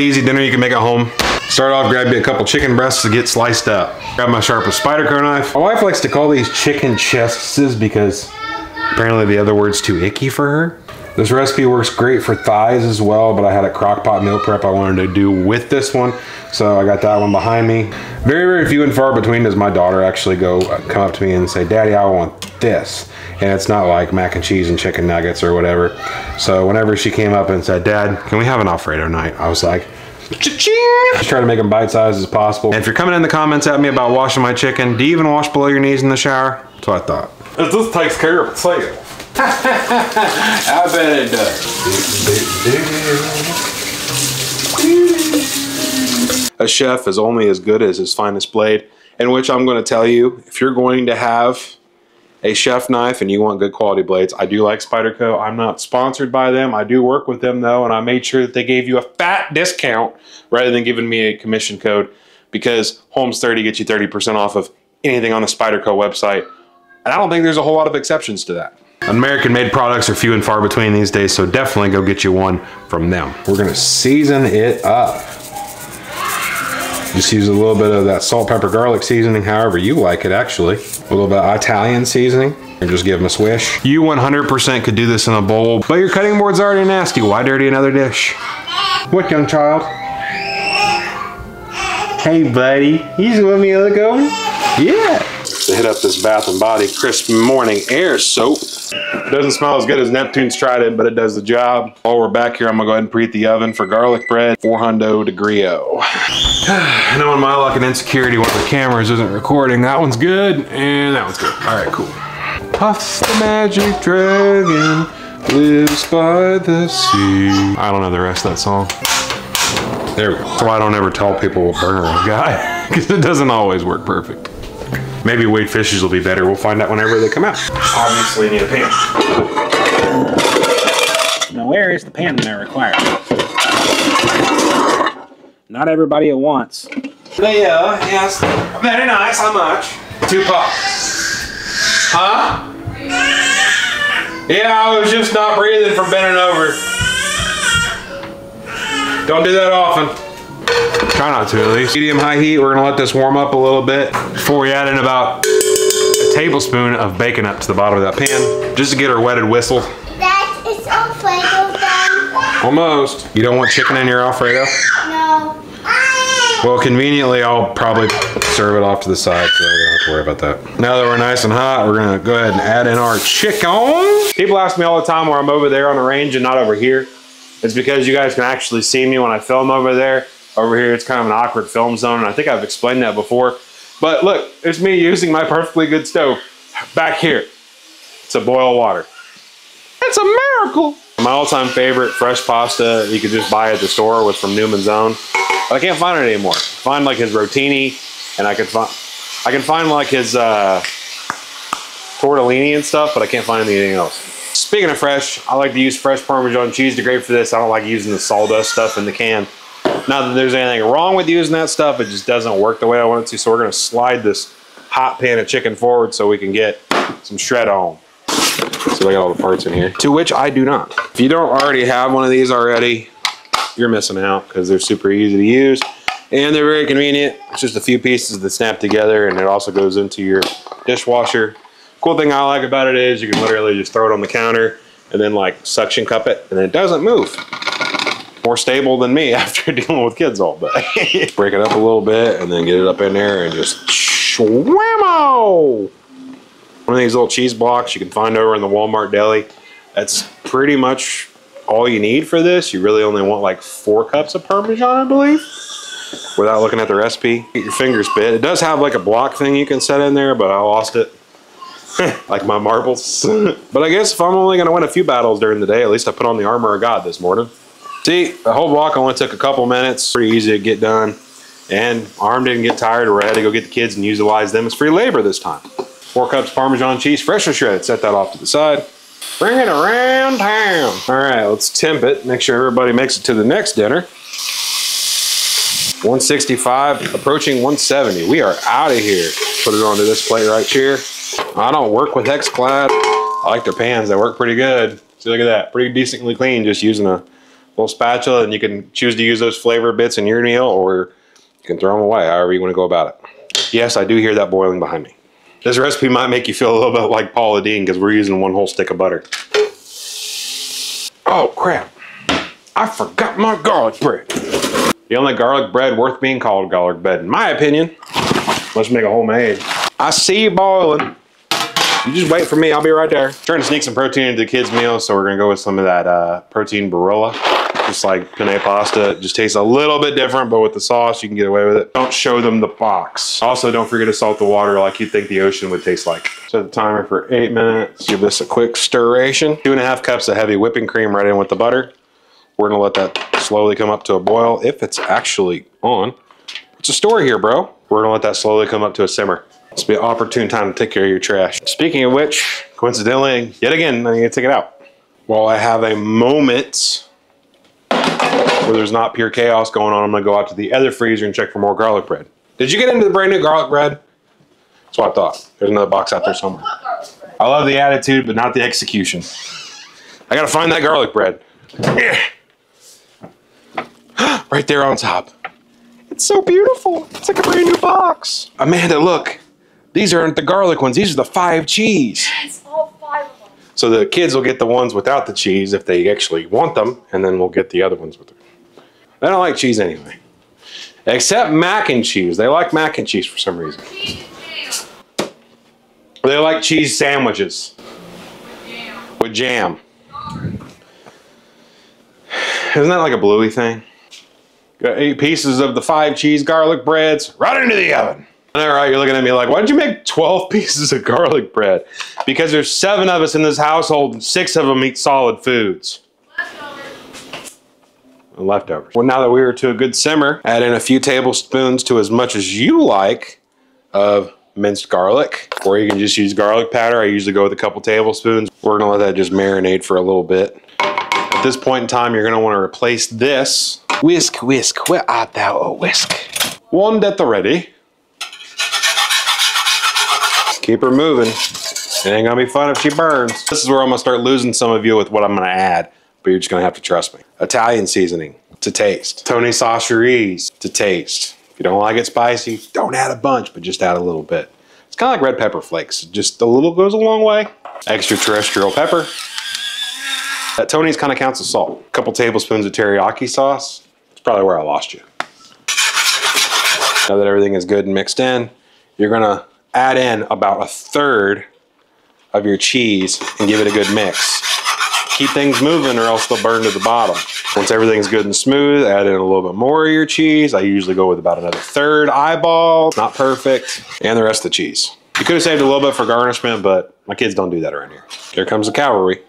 really easy dinner you can make at home. Start off, grab you a couple chicken breasts to get sliced up. Grab my sharpest Spyderco knife. My wife likes to call these chicken chests because apparently the other word's too icky for her. This recipe works great for thighs as well, but I had a crock pot meal prep I wanted to do with this one, so I got that one behind me. Very, very few and far between does my daughter actually come up to me and say, "Daddy, I want this." And it's not like mac and cheese and chicken nuggets or whatever. So whenever she came up and said, "Dad, can we have an Alfredo night?" I was like, cha-ching! Just try to make them bite-sized as possible. And if you're coming in the comments at me about washing my chicken, do you even wash below your knees in the shower? That's what I thought. This takes care of itself. I bet it does. A chef is only as good as his finest blade, in which I'm going to tell you, if you're going to have a chef knife and you want good quality blades, I do like Spyderco. I'm not sponsored by them. I do work with them though, and I made sure that they gave you a fat discount rather than giving me a commission code, because Holmes 30 gets you 30% off of anything on the Spyderco website. And I don't think there's a whole lot of exceptions to that. American-made products are few and far between these days, so definitely go get you one from them. We're gonna season it up. Just use a little bit of that salt, pepper, garlic seasoning, however you like it actually. A little bit of Italian seasoning, and just give them a swish. You 100% could do this in a bowl, but your cutting board's already nasty. Why dirty another dish? What, young child? Hey buddy, you just want me to look over? Yeah. To hit up this Bath & Body Crisp Morning Air Soap. It doesn't smell as good as Neptune's Trident, but it does the job. While we're back here, I'm gonna go ahead and preheat the oven for garlic bread, 400 degree-o. I know in my luck and insecurity, one of the cameras isn't recording. That one's good, and that one's good. All right, cool. Puff the magic dragon lives by the sea. I don't know the rest of that song. There we go. That's why I don't ever tell people what burner I've got, because it doesn't always work perfect. Maybe weighed fishes will be better. We'll find out whenever they come out. Obviously need a pan. Now where is the pan that I require? Not everybody at once. Yeah, yes. Very nice. How much? 2 pots. Huh? Yeah, I was just not breathing from bending over. Don't do that often. Try not to, at least. Medium-high heat. We're gonna let this warm up a little bit before we add in about a tablespoon of bacon up to the bottom of that pan, just to get our wetted whistle. That is Alfredo done. Almost. You don't want chicken in your Alfredo? No. Well, conveniently, I'll probably serve it off to the side, so we don't have to worry about that. Now that we're nice and hot, we're gonna go ahead and add in our chicken. People ask me all the time where I'm over there on the range and not over here. It's because you guys can actually see me when I film over there. Over here, it's kind of an awkward film zone, and I think I've explained that before. But look, it's me using my perfectly good stove back here to boil water. It's a miracle. My all-time favorite fresh pasta you could just buy at the store was from Newman's Own, but I can't find it anymore. Find like his rotini, and I can find like his tortellini and stuff, but I can't find anything else. Speaking of fresh, I like to use fresh Parmesan cheese to grate for this. I don't like using the sawdust stuff in the can. Not that there's anything wrong with using that stuff, it just doesn't work the way I want it to. So we're gonna slide this hot pan of chicken forward so we can get some shred on. So I got all the parts in here, to which I do not. If you don't already have one of these already, you're missing out, because they're super easy to use and they're very convenient. It's just a few pieces that snap together, and it also goes into your dishwasher. Cool thing I like about it is you can literally just throw it on the counter and then like suction cup it, and it doesn't move. More stable than me after dealing with kids all day. Break it up a little bit and then get it up in there and just whammo! One of these little cheese blocks you can find over in the Walmart deli. That's pretty much all you need for this. You really only want like 4 cups of Parmesan, I believe, without looking at the recipe. Get your fingers bit. It does have like a block thing you can set in there, but I lost it. Like my marbles. But I guess if I'm only gonna win a few battles during the day, at least I put on the armor of God this morning. See, the whole block only took a couple minutes. Pretty easy to get done. And arm didn't get tired, or I had to go get the kids and utilize them as free labor this time. 4 cups Parmesan cheese, fresh or shredded. Set that off to the side. Bring it around town. All right, let's temp it. Make sure everybody makes it to the next dinner. 165, approaching 170. We are out of here. Put it onto this plate right here. I don't work with X-Clad. I like their pans, they work pretty good. See, look at that, pretty decently clean, just using a little spatula, and you can choose to use those flavor bits in your meal, or you can throw them away, however you want to go about it. Yes, I do hear that boiling behind me. This recipe might make you feel a little bit like Paula Deen because we're using 1 whole stick of butter. Oh crap, I forgot my garlic bread. The only garlic bread worth being called garlic bread, in my opinion. Let's make a homemade. I see you boiling. You just wait for me, I'll be right there. Trying to sneak some protein into the kids' meal, so we're gonna go with some of that protein Barilla. Just like penne pasta, it just tastes a little bit different, but with the sauce, you can get away with it. Don't show them the box. Also, don't forget to salt the water like you'd think the ocean would taste like. Set the timer for 8 minutes. Give this a quick stirration. 2.5 cups of heavy whipping cream right in with the butter. We're gonna let that slowly come up to a boil, if it's actually on. What's the story here, bro? We're gonna let that slowly come up to a simmer. This will be an opportune time to take care of your trash. Speaking of which, coincidentally, yet again, I need to take it out. While I have a moment where there's not pure chaos going on, I'm gonna go out to the other freezer and check for more garlic bread. Did you get into the brand new garlic bread? That's what I thought. There's another box out there somewhere. I love the attitude, but not the execution. I gotta find that garlic bread. Yeah. Right there on top. It's so beautiful. It's like a brand new box. Amanda, look. These aren't the garlic ones. These are the 5 cheese. Yes, all 5 of them. So the kids will get the ones without the cheese if they actually want them, and then we'll get the other ones with them. They don't like cheese anyway. Except mac and cheese. They like mac and cheese for some reason. They like cheese sandwiches. With jam. Isn't that like a Bluey thing? Got 8 pieces of the 5 cheese garlic breads right into the oven. All right, you're looking at me like, why did you make 12 pieces of garlic bread? Because there's 7 of us in this household and 6 of them eat solid foods. Leftovers. Well, now that we are to a good simmer, add in a few tablespoons to as much as you like of minced garlic, or you can just use garlic powder. I usually go with a couple tablespoons. We're gonna let that just marinate for a little bit. At this point in time, you're gonna wanna replace this. Whisk, whisk, where art thou, O whisk? One at the ready. Keep her moving. It ain't gonna be fun if she burns. This is where I'm gonna start losing some of you with what I'm gonna add, but you're just gonna have to trust me. Italian seasoning to taste. Tony Saucherese to taste. If you don't like it spicy, don't add a bunch, but just add a little bit. It's kind of like red pepper flakes. Just a little goes a long way. Extraterrestrial pepper. That Tony's kind of counts as salt. A couple tablespoons of teriyaki sauce. It's probably where I lost you. Now that everything is good and mixed in, you're gonna add in about 1/3 of your cheese and give it a good mix. Keep things moving or else they'll burn to the bottom. Once everything's good and smooth, add in a little bit more of your cheese. I usually go with about another 1/3 eyeball, not perfect, and the rest of the cheese. You could have saved a little bit for garnishment, but my kids don't do that around here. Here comes the cavalry.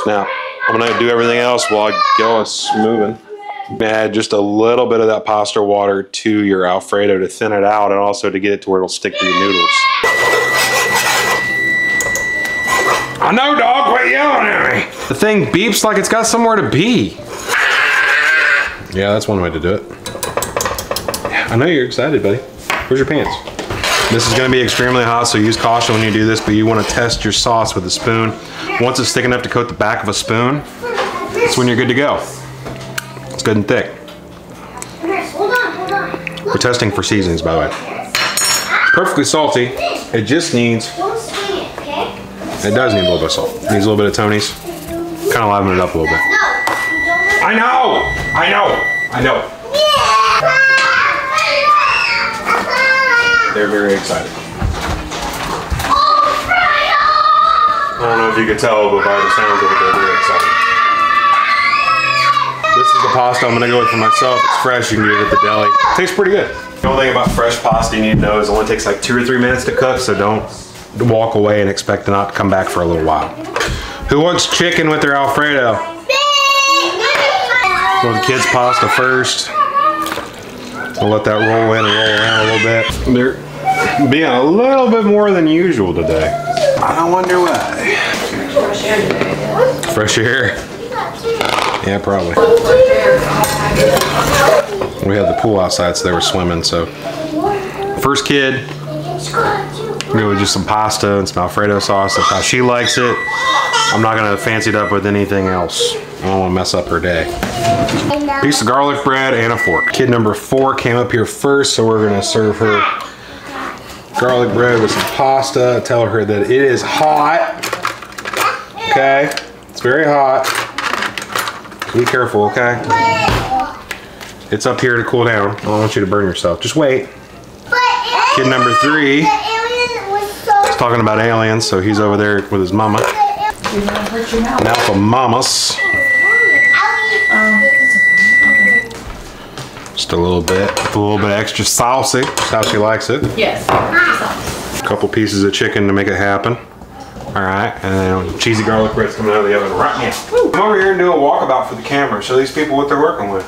Now, I'm gonna do everything else while I get us moving. Add just a little bit of that pasta water to your Alfredo to thin it out and also to get it to where it'll stick to the noodles. I know, dog, quit yelling at me. The thing beeps like it's got somewhere to be. Yeah, that's one way to do it. Yeah, I know you're excited, buddy. Where's your pants? This is gonna be extremely hot, so use caution when you do this, but you wanna test your sauce with a spoon. Once it's thick enough to coat the back of a spoon, that's when you're good to go. It's good and thick. Hold on. We're testing for seasonings, by the way. Perfectly salty. It just needs, Don't swing it, okay? it does need a little bit of salt. It needs a little bit of Tony's. Kind of liven it up a little bit. No, you don't. I know. They're very excited. I don't know if you could tell, but by the sounds of it, they're very excited. This is the pasta I'm gonna go with for myself. It's fresh, you can get it at the deli. It tastes pretty good. The only thing about fresh pasta you need to know is it only takes like 2 or 3 minutes to cook, so don't walk away and expect to not come back for a little while. Who wants chicken with their Alfredo? Well, the kids' pasta first. We'll let that roll in and roll around a little bit. They're being a little bit more than usual today. I don't wonder why. Fresh air? Yeah, probably. We had the pool outside, so they were swimming, so. First kid, go with just some pasta and some Alfredo sauce. That's how she likes it. I'm not gonna fancy it up with anything else. I don't want to mess up her day. Piece of garlic bread and a fork. Kid number 4 came up here first, so we're gonna serve her garlic bread with some pasta. Tell her that it is hot. Okay, it's very hot. Be careful, okay? It's up here to cool down. I don't want you to burn yourself. Just wait. Kid number 3 is talking about aliens, so he's over there with his mama. Now for mamas. Just a little bit extra saucy. That's how she likes it. Yes. A couple pieces of chicken to make it happen. All right, and then cheesy garlic bread's coming out of the oven right now. Come over here and do a walkabout for the camera. Show these people what they're working with.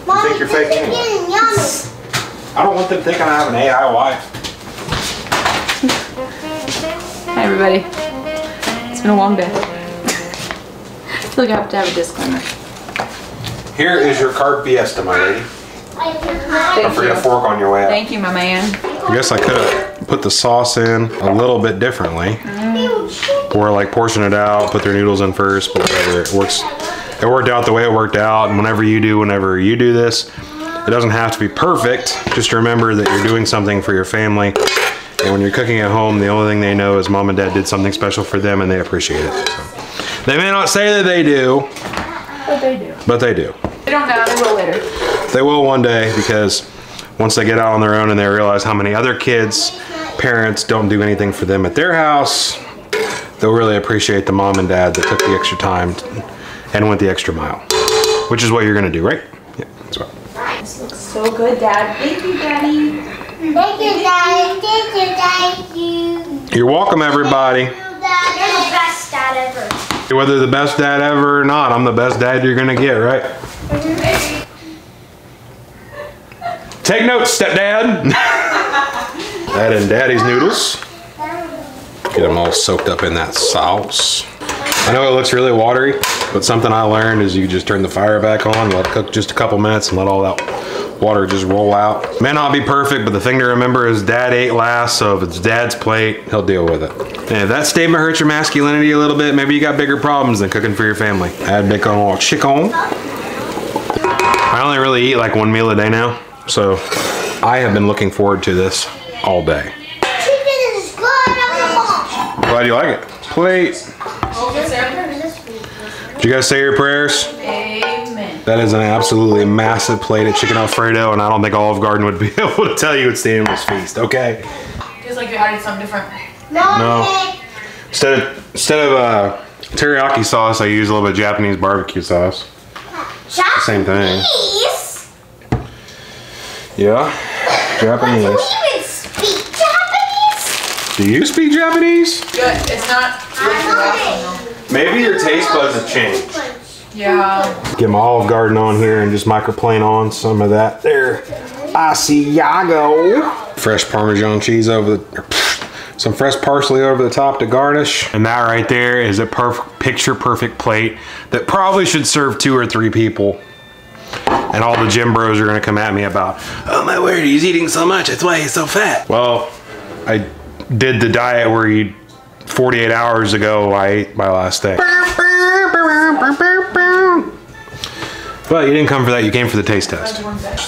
You think you're fake anyway. I don't want them thinking I have an AI wife. Hi everybody. It's been a long day. I feel like I have to have a disclaimer. Here is your carb fiesta, my lady. Don't forget a fork on your way out. Thank you, my man. I guess I could have put the sauce in a little bit differently. Or like portion it out, put their noodles in first, but whatever, it works. It worked out the way it worked out, and whenever you do this, it doesn't have to be perfect. Just remember that you're doing something for your family, and when you're cooking at home, the only thing they know is mom and dad did something special for them, and they appreciate it. So, they may not say that they do, But they do. but they do. They don't know, they will later. They will one day, because once they get out on their own and they realize how many other kids, parents don't do anything for them at their house, they'll really appreciate the mom and dad that took the extra time and went the extra mile, which is what you're gonna do, right? Yeah, that's right. This looks so good, Dad. Thank you, Daddy. Thank you, Daddy. Thank you, Daddy. You're welcome, everybody. You're the best dad ever. Whether the best dad ever or not, I'm the best dad you're gonna get, right? Take notes, stepdad. Add in daddy's noodles. Get them all soaked up in that sauce. I know it looks really watery, but something I learned is you just turn the fire back on, let it cook just a couple minutes, and let all that water just roll out. May not be perfect, but the thing to remember is dad ate last, so if it's dad's plate, he'll deal with it. And if that statement hurts your masculinity a little bit, maybe you got bigger problems than cooking for your family. Add bacon or chicken. I only really eat like one meal a day now, so I have been looking forward to this all day. Chicken is good. Glad you like it. Plate. Did you guys say your prayers? Amen. That is an absolutely massive plate of chicken Alfredo, and I don't think Olive Garden would be able to tell you it's the endless feast, okay? Feels like you added something different. No. Instead of teriyaki sauce, I use a little bit of Japanese barbecue sauce. Same thing. Yeah, Japanese. Do you even speak Japanese? Do you speak Japanese? Good. It's not. Maybe your taste buds have changed. Yeah. Get my Olive Garden on here and just microplane on some of that there Asiago. Fresh Parmesan cheese over the, some fresh parsley over the top to garnish. And that right there is a picture perfect plate that probably should serve 2 or 3 people. And all the gym bros are gonna come at me about, oh my word, he's eating so much, that's why he's so fat. Well, I did the diet where 48 hours ago, I ate my last thing. But you didn't come for that, you came for the taste test.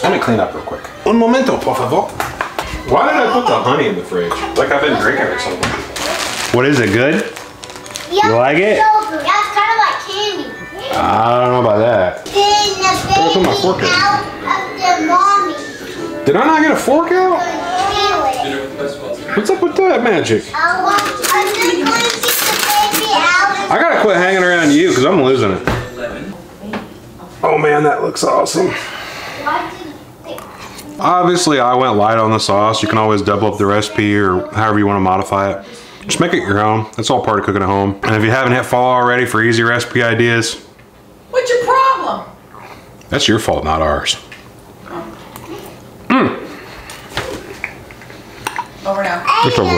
Let me clean up real quick. Un momento, por favor. Why did I put the honey in the fridge? Like I've been drinking or something. What is it, good? Yeah, You like it? So good. That's kind of like candy. I don't know about that. Where put my fork in? Out of the mommy. Did I not get a fork out? Anyway. What's up with that magic? I'm just going to get the baby out. I gotta quit hanging around you because I'm losing it. Oh man, that looks awesome. What do you think? Obviously, I went light on the sauce. You can always double up the recipe or however you want to modify it. Just make it your own. That's all part of cooking at home. And if you haven't hit follow already for easy recipe ideas, What's your problem? that's your fault, not ours. Over now. It's over.